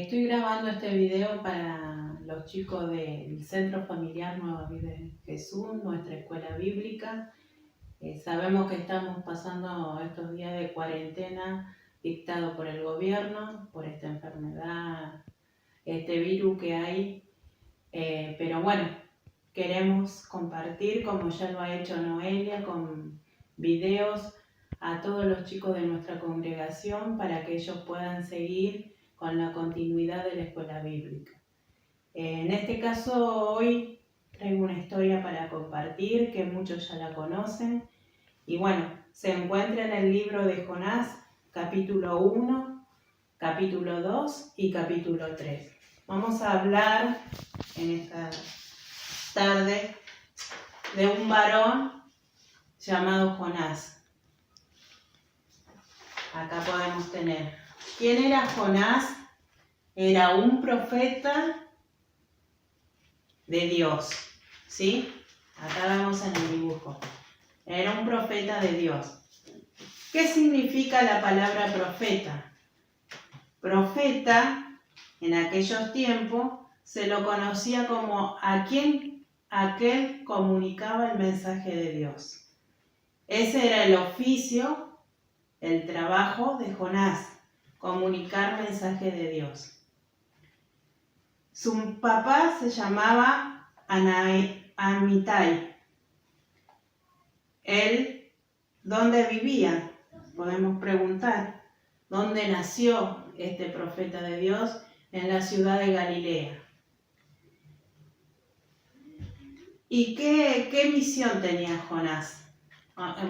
Estoy grabando este video para los chicos del Centro Familiar Nueva Vida en Jesús, nuestra escuela bíblica. Sabemos que estamos pasando estos días de cuarentena dictado por el gobierno, por esta enfermedad, este virus que hay. Pero bueno, queremos compartir, como ya lo ha hecho Noelia, con videos a todos los chicos de nuestra congregación para que ellos puedan seguir con la continuidad de la escuela bíblica. En este caso, hoy traigo una historia para compartir que muchos ya la conocen. Y bueno, se encuentra en el libro de Jonás, capítulo 1, capítulo 2 y capítulo 3. Vamos a hablar en esta tarde de un varón llamado Jonás. Acá podemos tener. ¿Quién era Jonás? Era un profeta de Dios, ¿sí? Acá vemos en el dibujo. Era un profeta de Dios. ¿Qué significa la palabra profeta? Profeta, en aquellos tiempos, se lo conocía como aquel comunicaba el mensaje de Dios. Ese era el oficio, el trabajo de Jonás, comunicar mensaje de Dios. Su papá se llamaba Amitai. Él, ¿dónde vivía? Podemos preguntar. ¿Dónde nació este profeta de Dios? En la ciudad de Galilea. ¿Y qué misión tenía Jonás?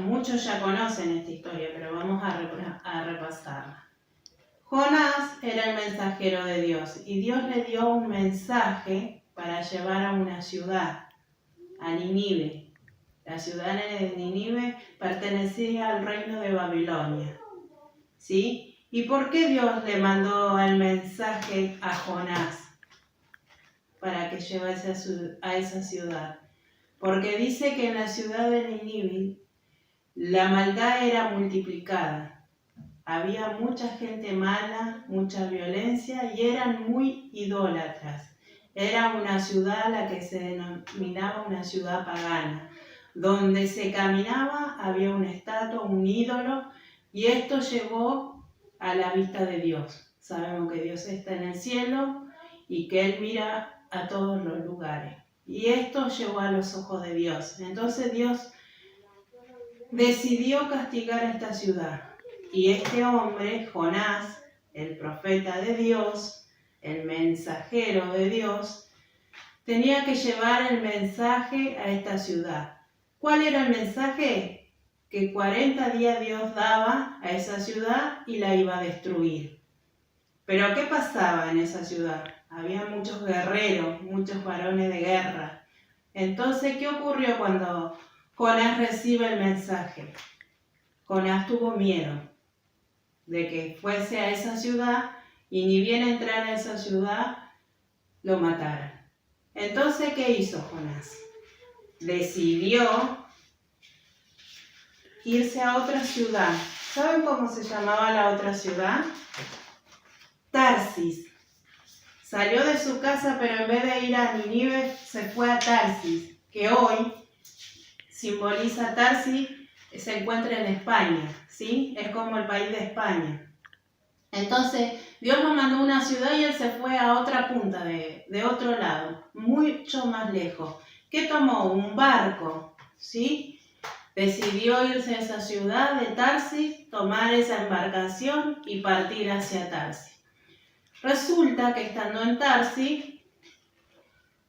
Muchos ya conocen esta historia, pero vamos a repasarla. Jonás era el mensajero de Dios y Dios le dio un mensaje para llevar a una ciudad, a Nínive. La ciudad de Nínive pertenecía al reino de Babilonia, ¿sí? ¿Y por qué Dios le mandó el mensaje a Jonás para que llevase a esa ciudad? Porque dice que en la ciudad de Nínive la maldad era multiplicada. Había mucha gente mala, mucha violencia y eran muy idólatras. Era una ciudad la que se denominaba una ciudad pagana. Donde se caminaba había una estatua, un ídolo, y esto llevó a la vista de Dios. Sabemos que Dios está en el cielo y que Él mira a todos los lugares. Y esto llevó a los ojos de Dios. Entonces Dios decidió castigar a esta ciudad. Y este hombre, Jonás, el profeta de Dios, el mensajero de Dios, tenía que llevar el mensaje a esta ciudad. ¿Cuál era el mensaje? Que 40 días Dios daba a esa ciudad y la iba a destruir. Pero ¿qué pasaba en esa ciudad? Había muchos guerreros, muchos varones de guerra. Entonces, ¿qué ocurrió cuando Jonás recibe el mensaje? Jonás tuvo miedo de que fuese a esa ciudad y ni bien entrar a esa ciudad, lo mataran. Entonces, ¿qué hizo Jonás? Decidió irse a otra ciudad. ¿Saben cómo se llamaba la otra ciudad? Tarsis. Salió de su casa, pero en vez de ir a Nínive, se fue a Tarsis, que hoy simboliza Tarsis. Se encuentra en España, ¿sí? Es como el país de España. Entonces, Dios lo mandó a una ciudad y él se fue a otra punta de otro lado, mucho más lejos. ¿Qué tomó? Un barco, ¿sí? Decidió irse a esa ciudad de Tarsis, tomar esa embarcación y partir hacia Tarsis. Resulta que estando en Tarsis,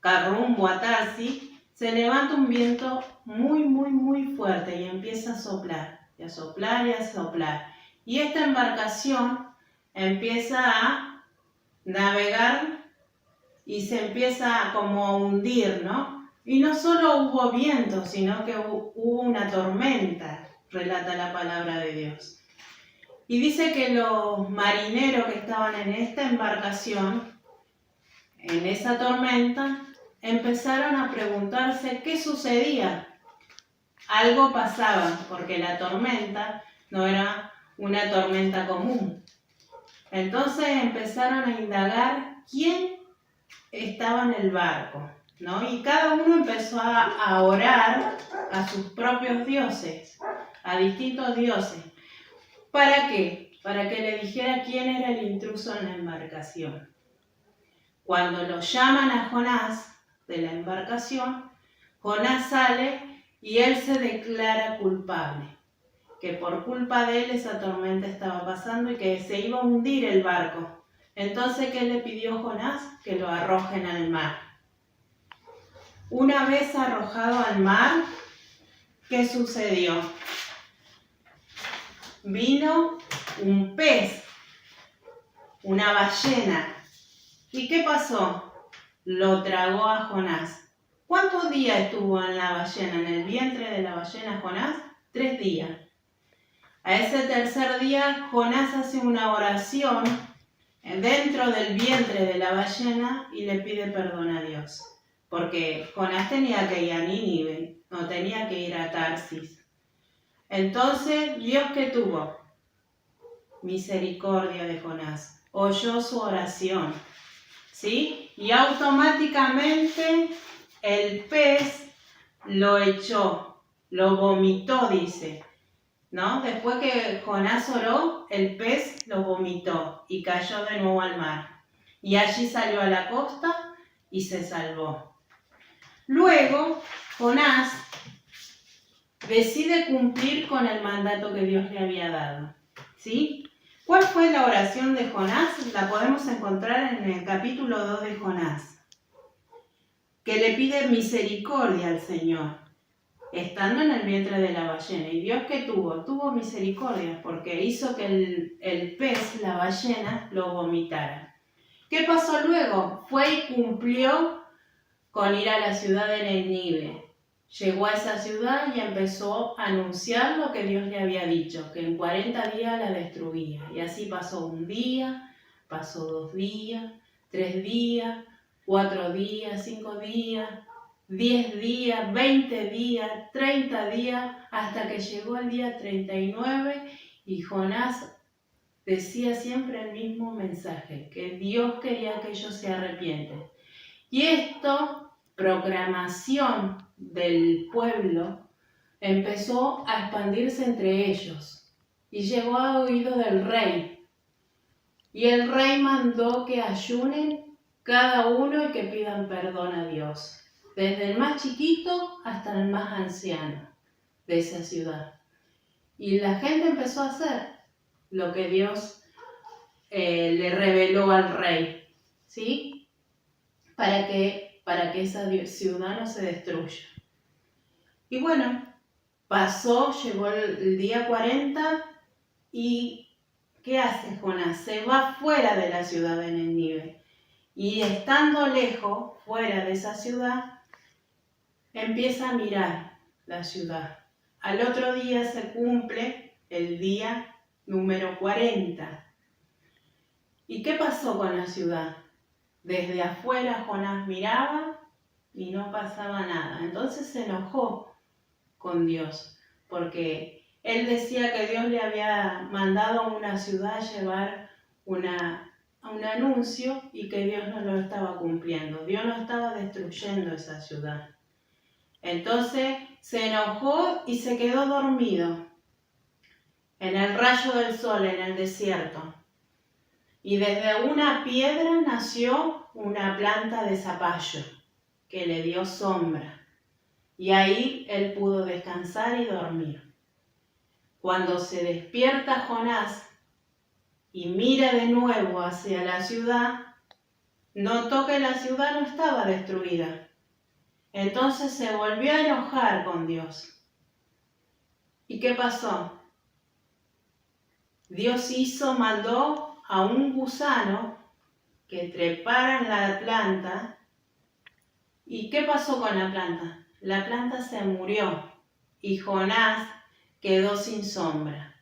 rumbo a Tarsis, se levanta un viento muy fuerte y empieza a soplar, y a soplar y a soplar. Y esta embarcación empieza a navegar y se empieza como a hundir, ¿no? Y no solo hubo viento, sino que hubo una tormenta, relata la palabra de Dios. Y dice que los marineros que estaban en esta embarcación, en esa tormenta, empezaron a preguntarse qué sucedía. Algo pasaba, porque la tormenta no era una tormenta común. Entonces empezaron a indagar quién estaba en el barco, ¿no? Y cada uno empezó a orar a sus propios dioses, a distintos dioses. ¿Para qué? Para que le dijera quién era el intruso en la embarcación. Cuando lo llaman a Jonás de la embarcación, Jonás sale y él se declara culpable, que por culpa de él esa tormenta estaba pasando y que se iba a hundir el barco. Entonces, ¿qué le pidió Jonás? Que lo arrojen al mar. Una vez arrojado al mar, ¿qué sucedió? Vino un pez, una ballena. ¿Y qué pasó? Lo tragó a Jonás. ¿Cuántos días estuvo en la ballena, en el vientre de la ballena Jonás? 3 días. A ese tercer día, Jonás hace una oración dentro del vientre de la ballena y le pide perdón a Dios. Porque Jonás tenía que ir a Nínive, no tenía que ir a Tarsis. Entonces, ¿Dios qué tuvo? Misericordia de Jonás. Oyó su oración, ¿sí? Y automáticamente el pez lo echó, lo vomitó, dice, ¿no? Después que Jonás oró, el pez lo vomitó y cayó de nuevo al mar. Y allí salió a la costa y se salvó. Luego, Jonás decide cumplir con el mandato que Dios le había dado, ¿sí? ¿Cuál fue la oración de Jonás? La podemos encontrar en el capítulo 2 de Jonás, que le pide misericordia al Señor, estando en el vientre de la ballena. ¿Y Dios qué tuvo? Tuvo misericordia, porque hizo que el pez, la ballena, lo vomitara. ¿Qué pasó luego? Fue y cumplió con ir a la ciudad de Nínive. Llegó a esa ciudad y empezó a anunciar lo que Dios le había dicho, que en 40 días la destruía. Y así pasó 1 día, pasó 2 días, 3 días, 4 días, 5 días, 10 días, 20 días, 30 días, hasta que llegó el día 39 y Jonás decía siempre el mismo mensaje, que Dios quería que ellos se arrepienten. Y esto, proclamación del pueblo, empezó a expandirse entre ellos y llegó a oído del rey. Y el rey mandó que ayunen cada uno y que pidan perdón a Dios, desde el más chiquito hasta el más anciano de esa ciudad. Y la gente empezó a hacer lo que Dios le reveló al rey, ¿sí? Para que esa ciudad no se destruya. Y bueno, pasó, llegó el día 40 y ¿qué hace Jonás? Se va fuera de la ciudad de Nínive. Y estando lejos, fuera de esa ciudad, empieza a mirar la ciudad. Al otro día se cumple el día número 40. ¿Y qué pasó con la ciudad? Desde afuera Jonás miraba y no pasaba nada. Entonces se enojó con Dios, porque él decía que Dios le había mandado a una ciudad a llevar un anuncio y que Dios no lo estaba cumpliendo. Dios no estaba destruyendo esa ciudad. Entonces se enojó y se quedó dormido en el rayo del sol, en el desierto. Y desde una piedra nació una planta de zapallo que le dio sombra. Y ahí él pudo descansar y dormir. Cuando se despierta Jonás y mira de nuevo hacia la ciudad, notó que la ciudad no estaba destruida. Entonces se volvió a enojar con Dios. ¿Y qué pasó? Dios mandó a un gusano que trepara en la planta. ¿Y qué pasó con la planta? La planta se murió y Jonás quedó sin sombra,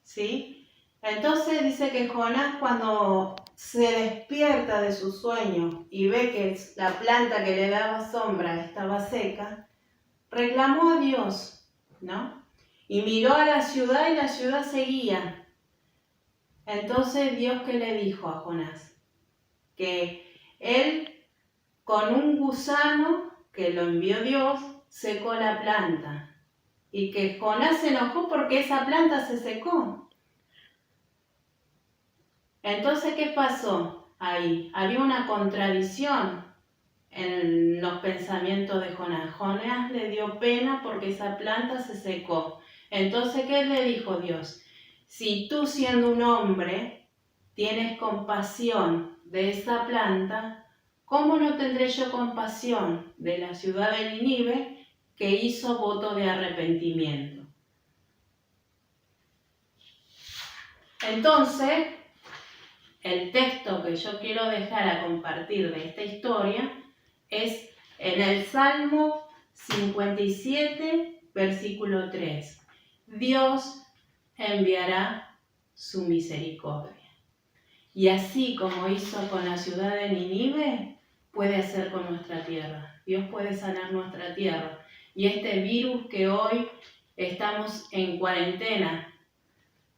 ¿sí? Entonces dice que Jonás, cuando se despierta de su sueño y ve que la planta que le daba sombra estaba seca, reclamó a Dios, ¿no? Y miró a la ciudad y la ciudad seguía. Entonces Dios, ¿qué le dijo a Jonás? Que él con un gusano que lo envió Dios secó la planta y que Jonás se enojó porque esa planta se secó. Entonces, ¿qué pasó ahí? Había una contradicción en los pensamientos de Jonás. Jonás le dio pena porque esa planta se secó. Entonces, ¿qué le dijo Dios? Si tú, siendo un hombre, tienes compasión de esa planta, ¿cómo no tendré yo compasión de la ciudad de Nínive que hizo voto de arrepentimiento? Entonces, el texto que yo quiero dejar a compartir de esta historia es en el Salmo 57, versículo 3. Dios enviará su misericordia. Y así como hizo con la ciudad de Nínive, puede hacer con nuestra tierra. Dios puede sanar nuestra tierra. Y este virus que hoy estamos en cuarentena,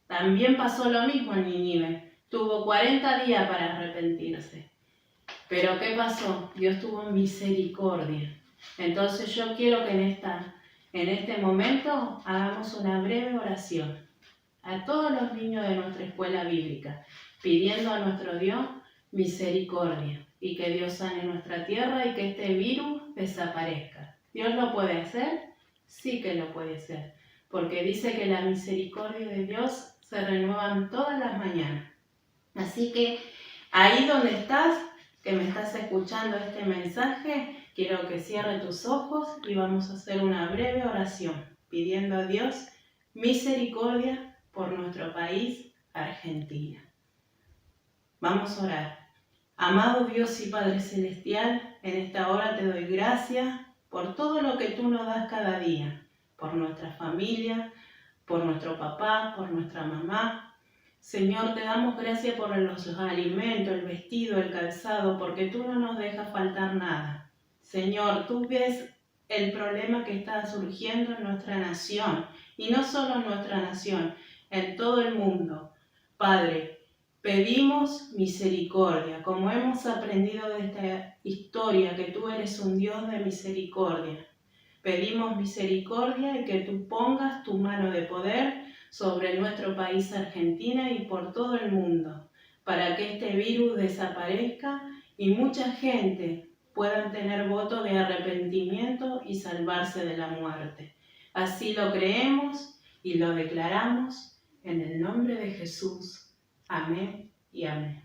también pasó lo mismo en Nínive. Tuvo 40 días para arrepentirse. Pero ¿qué pasó? Dios tuvo misericordia. Entonces yo quiero que en este momento hagamos una breve oración a todos los niños de nuestra escuela bíblica, pidiendo a nuestro Dios misericordia y que Dios sane nuestra tierra y que este virus desaparezca. ¿Dios lo puede hacer? Sí que lo puede hacer, porque dice que la misericordia de Dios se renuevan todas las mañanas. Así que ahí donde estás, que me estás escuchando este mensaje, quiero que cierres tus ojos y vamos a hacer una breve oración, pidiendo a Dios misericordia por nuestro país, Argentina. Vamos a orar. Amado Dios y Padre Celestial, en esta hora te doy gracias por todo lo que tú nos das cada día, por nuestra familia, por nuestro papá, por nuestra mamá. Señor, te damos gracias por los alimentos, el vestido, el calzado, porque tú no nos dejas faltar nada. Señor, tú ves el problema que está surgiendo en nuestra nación, y no solo en nuestra nación, en todo el mundo. Padre, pedimos misericordia, como hemos aprendido de esta historia, que tú eres un Dios de misericordia. Pedimos misericordia y que tú pongas tu mano de poder sobre nuestro país Argentina y por todo el mundo, para que este virus desaparezca y mucha gente pueda tener voto de arrepentimiento y salvarse de la muerte. Así lo creemos y lo declaramos en el nombre de Jesús. Amén y amén.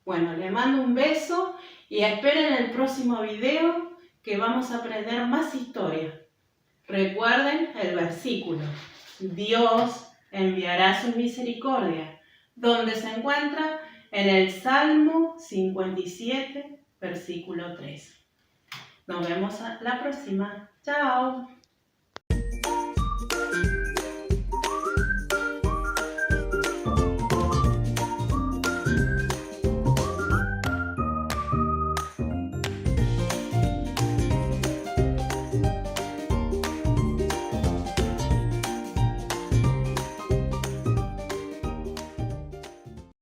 Bueno, le mando un beso y esperen el próximo video que vamos a aprender más historia. Recuerden el versículo. Dios enviará su misericordia, donde se encuentra en el Salmo 57, versículo 3. Nos vemos la próxima. Chao.